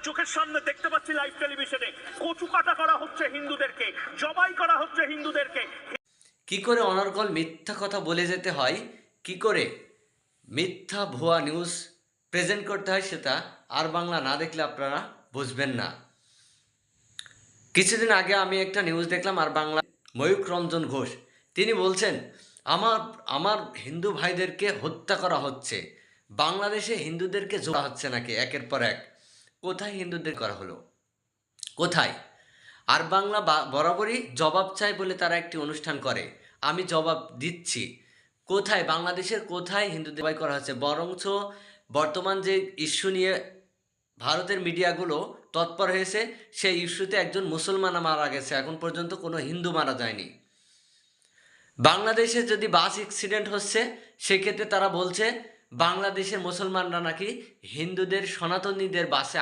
চোখের সামনে দেখতে পাচ্ছি লাইভ টেলিভিশনে কচু কাটা করা হচ্ছে হিন্দুদেরকে, জবাই করা হচ্ছে হিন্দুদেরকে। কি করে অনর্গল মিথ্যা কথা বলে যেতে হয়, কি করে মিথ্যা ভুয়া নিউজ প্রেজেন্ট করতে হয়, সেটা আর বাংলা না দেখলে আপনারা বুঝবেন না। কিছুদিন আগে আমি একটা নিউজ দেখলাম আর বাংলা, ময়ূক রঞ্জন ঘোষ তিনি বলছেন আমার আমার হিন্দু ভাইদেরকে হত্যা করা হচ্ছে, বাংলাদেশে হিন্দুদেরকে জোড়া হচ্ছে নাকি একের পর এক। কোথায় হিন্দুদের করা হলো, কোথায়? আর বাংলা বরাবরই জবাব চাই বলে তারা একটি অনুষ্ঠান করে, আমি জবাব দিচ্ছি। কোথায় বাংলাদেশের কোথায় হিন্দুদের জবাই করা হচ্ছে? বরঞ্চ বর্তমান যে ইস্যু নিয়ে ভারতের মিডিয়াগুলো তৎপর হয়েছে, সেই ইস্যুতে একজন মুসলমান মারা গেছে, এখন পর্যন্ত কোনো হিন্দু মারা যায়নি। বাংলাদেশে যদি বাস অ্যাক্সিডেন্ট হচ্ছে, সেক্ষেত্রে তারা বলছে বাংলাদেশের মুসলমানরা নাকি হিন্দুদের সনাতনীদের বাসে